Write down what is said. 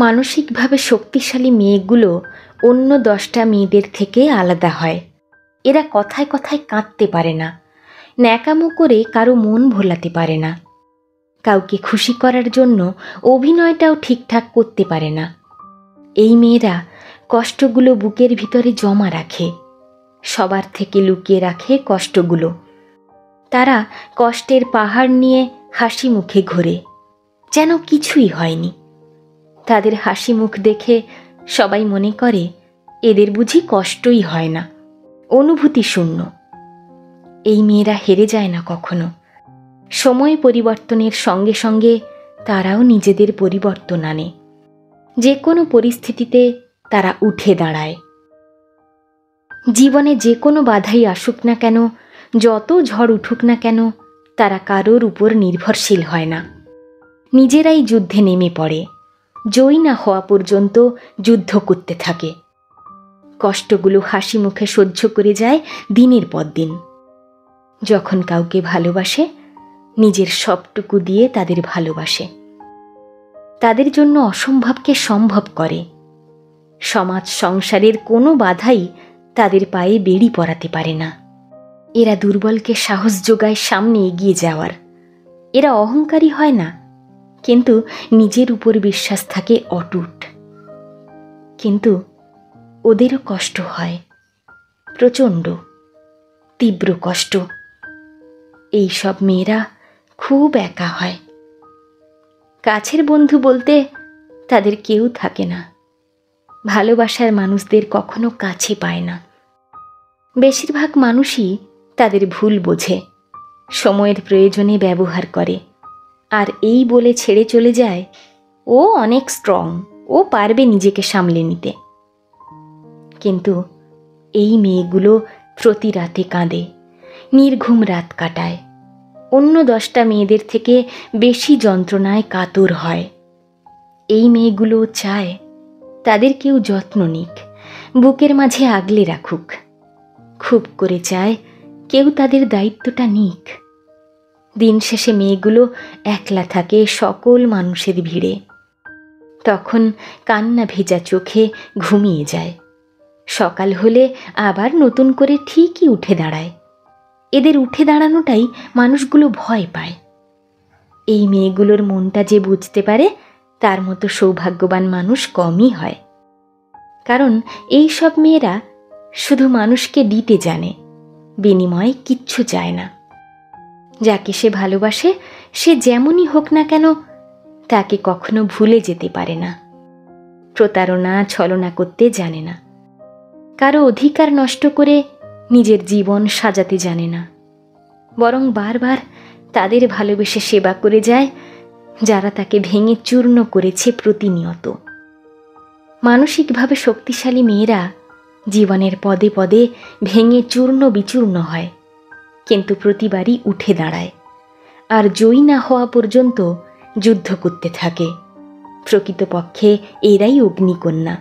মানসিকভাবে শক্তিশালী মেয়েগুলো অন্য 10টা মেয়েদের থেকে আলাদা হয়। এরা কথায় কথায় কাঁদতে পারে না, ন্যাকামো করে কারো মন ভোলাতে পারে না, কাউকে খুশি করার জন্য অভিনয়টাও ঠিকঠাক করতে পারে না। এই মেয়েরা কষ্টগুলো বুকের ভিতরে জমা রাখে, সবার থেকে লুকিয়ে রাখে কষ্টগুলো। তারা কষ্টের পাহাড় নিয়ে হাসি মুখে ঘোরে, যেন কিছুই হয়নি। তাদের হাসি মুখ দেখে সবাই মনে করে এদের বুঝি কষ্টই হয় না, অনুভূতি শূন্য। এই মেয়েরা হেরে যায় না কখনো। সময় পরিবর্তনের সঙ্গে সঙ্গে তারাও নিজেদের পরিবর্তন আনে। যে কোনো পরিস্থিতিতে তারা উঠে দাঁড়ায়। জীবনে যে কোনো বাধাই আসুক না কেন, যত ঝড় উঠুক না কেন, তারা কারোর উপর নির্ভরশীল হয় না। নিজেরাই যুদ্ধে নেমে পড়ে, জয়ী না হওয়া পর্যন্ত যুদ্ধ করতে থাকে। কষ্টগুলো হাসি মুখে সহ্য করে যায় দিনের পর দিন। যখন কাউকে ভালোবাসে, নিজের সবটুকু দিয়ে তাদের ভালোবাসে, তাদের জন্য অসম্ভবকে সম্ভব করে। সমাজ সংসারের কোনো বাধাই তাদের পায়ে বেড়ি পরাতে পারে না। এরা দুর্বলকে সাহস যোগায় সামনে এগিয়ে যাওয়ার। এরা অহংকারী হয় না, কিন্তু নিজের উপর বিশ্বাস থাকে অটুট। কিন্তু ওদেরও কষ্ট হয়, প্রচণ্ড তীব্র কষ্ট। এই সব মেয়েরা খুব একা হয়। কাছের বন্ধু বলতে তাদের কেউ থাকে না। ভালোবাসার মানুষদের কখনো কাছে পায় না। বেশিরভাগ মানুষই তাদের ভুল বোঝে, সময়ের প্রয়োজনে ব্যবহার করে, আর এই বলে ছেড়ে চলে যায়, ও অনেক স্ট্রং, ও পারবে নিজেকে সামলে নিতে। কিন্তু এই মেয়েগুলো প্রতি রাতে কাঁদে, নির্ঘুম রাত কাটায়, অন্য 10টা মেয়েদের থেকে বেশি যন্ত্রণায় কাতর হয়। এই মেয়েগুলো চায় তাদের কেউ যত্ন নিক, বুকের মাঝে আগলে রাখুক। খুব করে চায় কেউ তাদের দায়িত্বটা নিক। দিন শেষে মেয়েগুলো একলা থাকে সকল মানুষের ভিড়ে। তখন কান্না ভেজা চোখে ঘুমিয়ে যায়। সকাল হলে আবার নতুন করে ঠিকই উঠে দাঁড়ায়। এদের উঠে দাঁড়ানোটাই মানুষগুলো ভয় পায়। এই মেয়েগুলোর মনটা যে বুঝতে পারে, তার মতো সৌভাগ্যবান মানুষ কমই হয়। কারণ এই সব মেয়েরা শুধু মানুষকে দিতে জানে, বিনিময়ে কিচ্ছু চায় না। যাকে সে ভালোবাসে, সে যেমনই হোক না কেন, তাকে কখনো ভুলে যেতে পারে না। প্রতারণা ছলনা করতে জানে না, কারো অধিকার নষ্ট করে নিজের জীবন সাজাতে জানে না। বরং বারবার তাদের ভালোবেসে সেবা করে যায় যারা তাকে ভেঙে চূর্ণ করেছে প্রতিনিয়ত। মানসিকভাবে শক্তিশালী মেয়েরা জীবনের পদে পদে ভেঙে চূর্ণ বিচূর্ণ হয়, কিন্তু প্রতিবারই উঠে দাঁড়ায়, আর জয়ী না হওয়া পর্যন্ত যুদ্ধ করতে থাকে। প্রকৃতপক্ষে এরাই অগ্নিকন্যা।